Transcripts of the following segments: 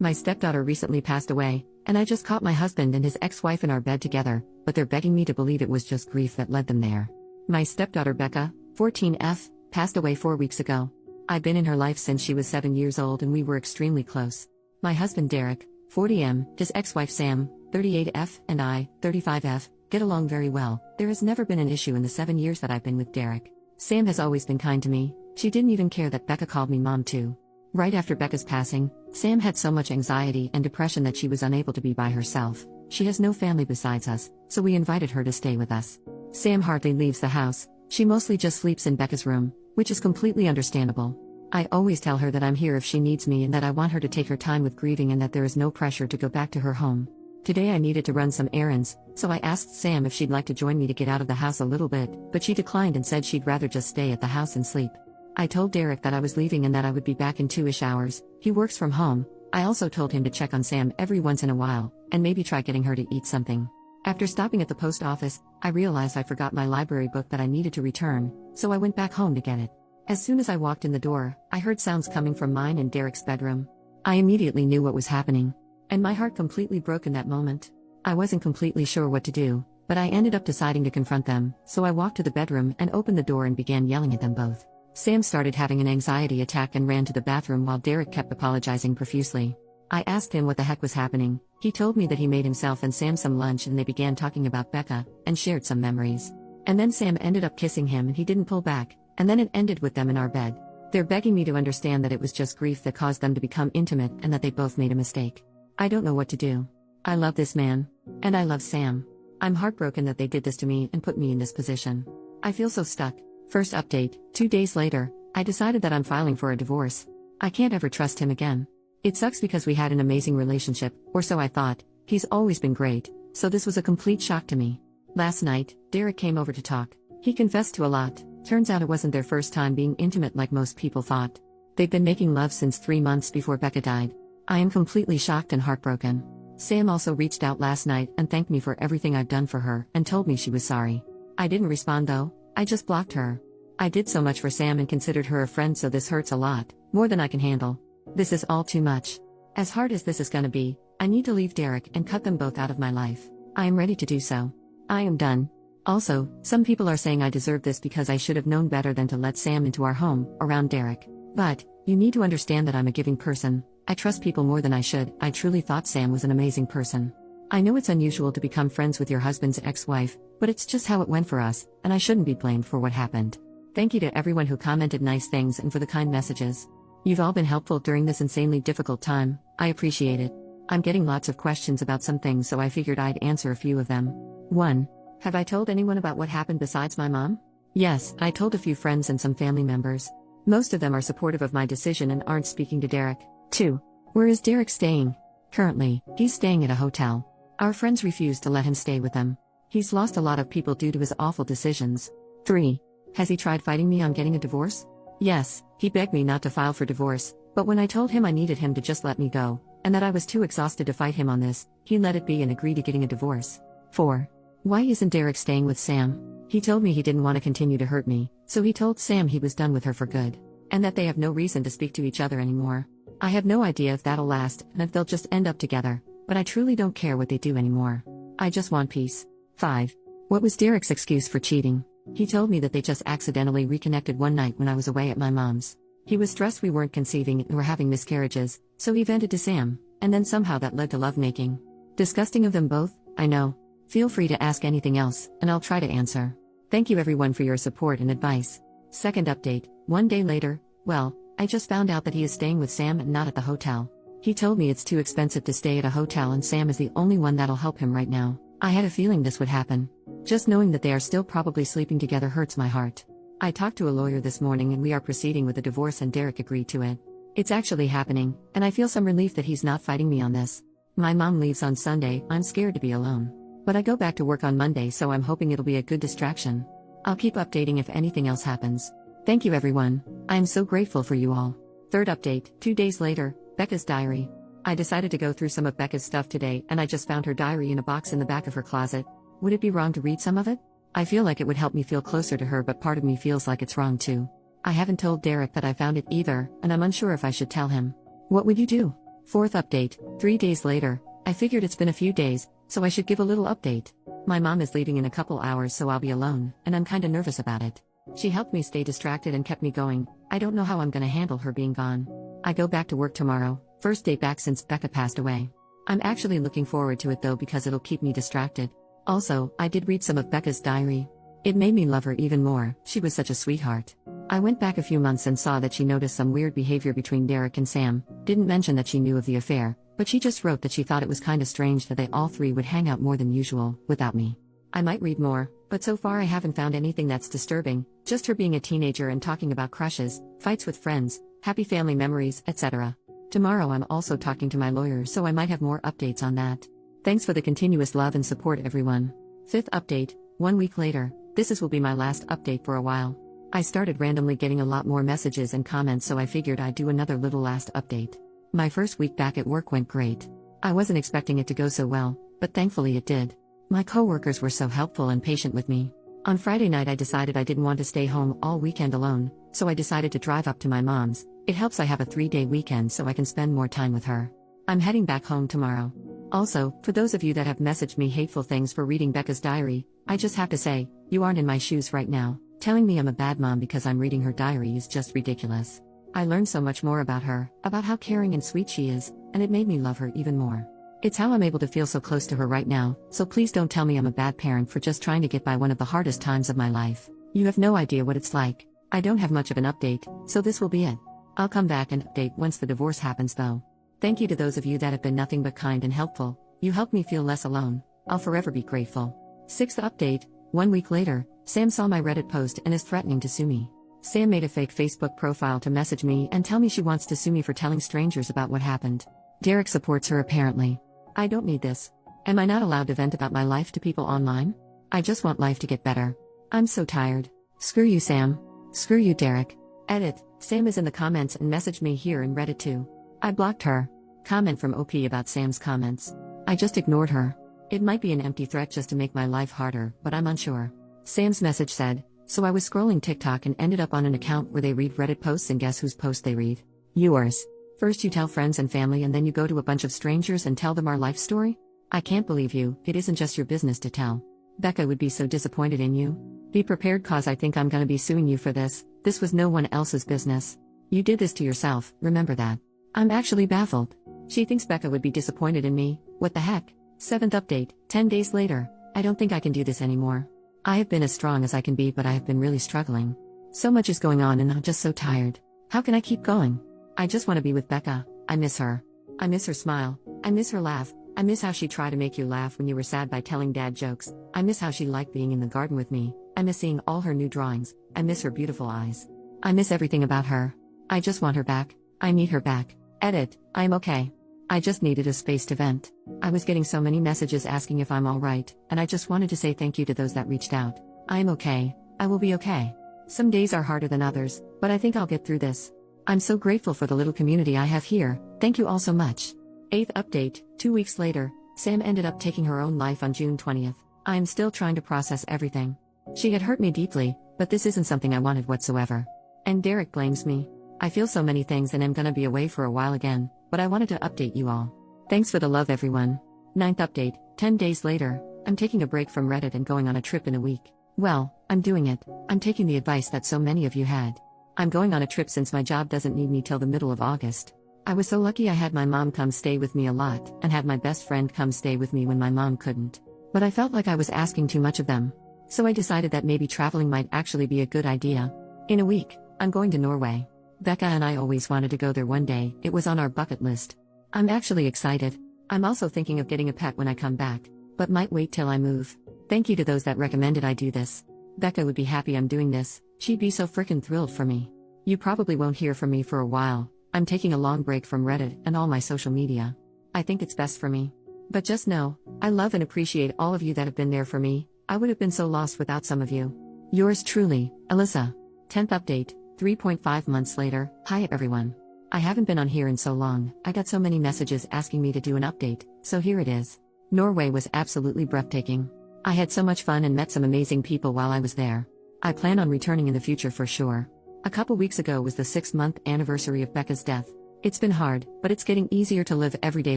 My stepdaughter recently passed away, and I just caught my husband and his ex-wife in our bed together, but they're begging me to believe it was just grief that led them there. My stepdaughter Becca, 14F, passed away 4 weeks ago. I've been in her life since she was 7 years old and we were extremely close. My husband Derek, 40M, his ex-wife Sam, 38F, and I, 35F, get along very well. There has never been an issue in the 7 years that I've been with Derek. Sam has always been kind to me. She didn't even care that Becca called me mom too. Right after Becca's passing, Sam had so much anxiety and depression that she was unable to be by herself. She has no family besides us, so we invited her to stay with us. Sam hardly leaves the house. She mostly just sleeps in Becca's room, which is completely understandable. I always tell her that I'm here if she needs me and that I want her to take her time with grieving and that there is no pressure to go back to her home. Today I needed to run some errands, so I asked Sam if she'd like to join me to get out of the house a little bit, but she declined and said she'd rather just stay at the house and sleep. I told Derek that I was leaving and that I would be back in 2-ish hours. He works from home. I also told him to check on Sam every once in a while, and maybe try getting her to eat something. After stopping at the post office, I realized I forgot my library book that I needed to return, so I went back home to get it. As soon as I walked in the door, I heard sounds coming from mine and Derek's bedroom. I immediately knew what was happening, and my heart completely broke in that moment. I wasn't completely sure what to do, but I ended up deciding to confront them, so I walked to the bedroom and opened the door and began yelling at them both. Sam started having an anxiety attack and ran to the bathroom while Derek kept apologizing profusely. I asked him what the heck was happening. He told me that he made himself and Sam some lunch and they began talking about Becca, and shared some memories. And then Sam ended up kissing him and he didn't pull back, and then it ended with them in our bed. They're begging me to understand that it was just grief that caused them to become intimate and that they both made a mistake. I don't know what to do. I love this man. And I love Sam. I'm heartbroken that they did this to me and put me in this position. I feel so stuck. First update, 2 days later, I decided that I'm filing for a divorce. I can't ever trust him again. It sucks because we had an amazing relationship, or so I thought. He's always been great, so this was a complete shock to me. Last night, Derek came over to talk. He confessed to a lot. Turns out it wasn't their first time being intimate like most people thought. They've been making love since 3 months before Becca died. I am completely shocked and heartbroken. Sam also reached out last night and thanked me for everything I've done for her and told me she was sorry. I didn't respond though. I just blocked her. I did so much for Sam and considered her a friend, so this hurts a lot, more than I can handle. This is all too much. As hard as this is gonna be, I need to leave Derek and cut them both out of my life. I am ready to do so. I am done. Also, some people are saying I deserve this because I should have known better than to let Sam into our home, around Derek. But, you need to understand that I'm a giving person. I trust people more than I should. I truly thought Sam was an amazing person. I know it's unusual to become friends with your husband's ex-wife, but it's just how it went for us, and I shouldn't be blamed for what happened. Thank you to everyone who commented nice things and for the kind messages. You've all been helpful during this insanely difficult time. I appreciate it. I'm getting lots of questions about some things, so I figured I'd answer a few of them. 1. Have I told anyone about what happened besides my mom? Yes, I told a few friends and some family members. Most of them are supportive of my decision and aren't speaking to Derek. 2. Where is Derek staying? Currently, he's staying at a hotel. Our friends refuse to let him stay with them. He's lost a lot of people due to his awful decisions. 3. Has he tried fighting me on getting a divorce? Yes, he begged me not to file for divorce, but when I told him I needed him to just let me go, and that I was too exhausted to fight him on this, he let it be and agreed to getting a divorce. 4. Why isn't Derek staying with Sam? He told me he didn't want to continue to hurt me, so he told Sam he was done with her for good, and that they have no reason to speak to each other anymore. I have no idea if that'll last and if they'll just end up together, but I truly don't care what they do anymore. I just want peace. 5. What was Derek's excuse for cheating? He told me that they just accidentally reconnected one night when I was away at my mom's. He was stressed we weren't conceiving and were having miscarriages, so he vented to Sam, and then somehow that led to lovemaking. Disgusting of them both, I know. Feel free to ask anything else, and I'll try to answer. Thank you everyone for your support and advice. Second update, 1 day later, well, I just found out that he is staying with Sam and not at the hotel. He told me it's too expensive to stay at a hotel and Sam is the only one that'll help him right now. I had a feeling this would happen. Just knowing that they are still probably sleeping together hurts my heart. I talked to a lawyer this morning and we are proceeding with the divorce and Derek agreed to it. It's actually happening, and I feel some relief that he's not fighting me on this. My mom leaves on Sunday. I'm scared to be alone. But I go back to work on Monday, so I'm hoping it'll be a good distraction. I'll keep updating if anything else happens. Thank you everyone. I am so grateful for you all. Third update, 2 days later, Becca's diary. I decided to go through some of Becca's stuff today and I just found her diary in a box in the back of her closet. Would it be wrong to read some of it? I feel like it would help me feel closer to her, but part of me feels like it's wrong too. I haven't told Derek that I found it either, and I'm unsure if I should tell him. What would you do? 4th update, 3 days later. I figured it's been a few days, so I should give a little update. My mom is leaving in a couple hours, so I'll be alone, and I'm kinda nervous about it. She helped me stay distracted and kept me going. I don't know how I'm gonna handle her being gone. I go back to work tomorrow, first day back since Becca passed away. I'm actually looking forward to it though because it'll keep me distracted. Also, I did read some of Becca's diary. It made me love her even more. She was such a sweetheart. I went back a few months and saw that she noticed some weird behavior between Derek and Sam. Didn't mention that she knew of the affair, but she just wrote that she thought it was kinda strange that they all three would hang out more than usual, without me. I might read more, but so far I haven't found anything that's disturbing, just her being a teenager and talking about crushes, fights with friends, happy family memories, etc. Tomorrow I'm also talking to my lawyer, so I might have more updates on that. Thanks for the continuous love and support, everyone. 5th update, 1 week later. This will be my last update for a while. I started randomly getting a lot more messages and comments, so I figured I'd do another little last update. My first week back at work went great. I wasn't expecting it to go so well, but thankfully it did. My coworkers were so helpful and patient with me. On Friday night I decided I didn't want to stay home all weekend alone, so I decided to drive up to my mom's. It helps I have a 3-day weekend so I can spend more time with her. I'm heading back home tomorrow. Also, for those of you that have messaged me hateful things for reading Becca's diary, I just have to say, you aren't in my shoes right now. Telling me I'm a bad mom because I'm reading her diary is just ridiculous. I learned so much more about her, about how caring and sweet she is, and it made me love her even more. It's how I'm able to feel so close to her right now, so please don't tell me I'm a bad parent for just trying to get by one of the hardest times of my life. You have no idea what it's like. I don't have much of an update, so this will be it. I'll come back and update once the divorce happens though. Thank you to those of you that have been nothing but kind and helpful. You helped me feel less alone. I'll forever be grateful. 6th update, 1 week later. Sam saw my Reddit post and is threatening to sue me. Sam made a fake Facebook profile to message me and tell me she wants to sue me for telling strangers about what happened. Derek supports her apparently. I don't need this. Am I not allowed to vent about my life to people online? I just want life to get better. I'm so tired. Screw you, Sam. Screw you, Derek. Edit. Sam is in the comments and messaged me here in Reddit too. I blocked her. Comment from OP about Sam's comments. I just ignored her. It might be an empty threat just to make my life harder, but I'm unsure. Sam's message said, so I was scrolling TikTok and ended up on an account where they read Reddit posts, and guess whose post they read? Yours. First you tell friends and family and then you go to a bunch of strangers and tell them our life story? I can't believe you. It isn't just your business to tell. Becca would be so disappointed in you. Be prepared cause I think I'm gonna be suing you for this. This was no one else's business. You did this to yourself, remember that. I'm actually baffled. She thinks Becca would be disappointed in me. What the heck? 7th update, 10 days later. I don't think I can do this anymore. I have been as strong as I can be, but I have been really struggling. So much is going on and I'm just so tired. How can I keep going? I just want to be with Becca. I miss her. I miss her smile. I miss her laugh. I miss how she tried to make you laugh when you were sad by telling dad jokes. I miss how she liked being in the garden with me. I miss seeing all her new drawings. I miss her beautiful eyes. I miss everything about her. I just want her back. I need her back. Edit. I'm okay. I just needed a space to vent. I was getting so many messages asking if I'm alright, and I just wanted to say thank you to those that reached out. I'm okay. I will be okay. Some days are harder than others, but I think I'll get through this. I'm so grateful for the little community I have here. Thank you all so much. 8th update, 2 weeks later. Sam ended up taking her own life on June 20th. I am still trying to process everything. She had hurt me deeply, but this isn't something I wanted whatsoever. And Derek blames me. I feel so many things and am gonna be away for a while again, but I wanted to update you all. Thanks for the love, everyone. 9th update, 10 days later. I'm taking a break from Reddit and going on a trip in a week. Well, I'm doing it. I'm taking the advice that so many of you had. I'm going on a trip since my job doesn't need me till the middle of August. I was so lucky I had my mom come stay with me a lot, and had my best friend come stay with me when my mom couldn't. But I felt like I was asking too much of them. So I decided that maybe traveling might actually be a good idea. In a week, I'm going to Norway. Becca and I always wanted to go there one day. It was on our bucket list. I'm actually excited. I'm also thinking of getting a pet when I come back, but might wait till I move. Thank you to those that recommended I do this. Becca would be happy I'm doing this. She'd be so frickin' thrilled for me. You probably won't hear from me for a while. I'm taking a long break from Reddit and all my social media. I think it's best for me. But just know, I love and appreciate all of you that have been there for me. I would have been so lost without some of you. Yours truly, Alyssa. 10th update, 3.5 months later. Hi everyone. I haven't been on here in so long. I got so many messages asking me to do an update, so here it is. Norway was absolutely breathtaking. I had so much fun and met some amazing people while I was there. I plan on returning in the future for sure. A couple weeks ago was the 6-month anniversary of Becca's death. It's been hard, but it's getting easier to live everyday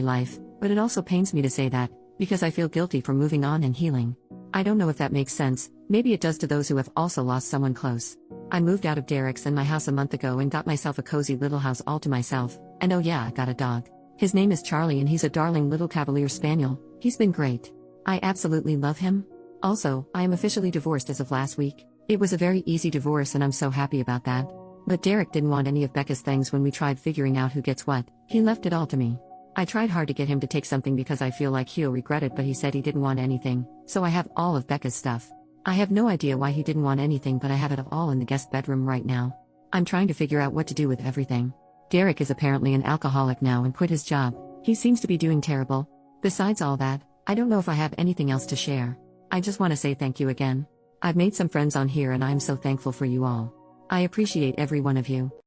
life, but it also pains me to say that, because I feel guilty for moving on and healing. I don't know if that makes sense, maybe it does to those who have also lost someone close. I moved out of Derek's and my house a month ago and got myself a cozy little house all to myself, and oh yeah, I got a dog. His name is Charlie and he's a darling little Cavalier Spaniel. He's been great. I absolutely love him. Also, I am officially divorced as of last week. It was a very easy divorce and I'm so happy about that. But Derek didn't want any of Becca's things when we tried figuring out who gets what. He left it all to me. I tried hard to get him to take something because I feel like he'll regret it, but he said he didn't want anything, so I have all of Becca's stuff. I have no idea why he didn't want anything, but I have it all in the guest bedroom right now. I'm trying to figure out what to do with everything. Derek is apparently an alcoholic now and quit his job. He seems to be doing terrible. Besides all that, I don't know if I have anything else to share. I just want to say thank you again. I've made some friends on here and I am so thankful for you all. I appreciate every one of you.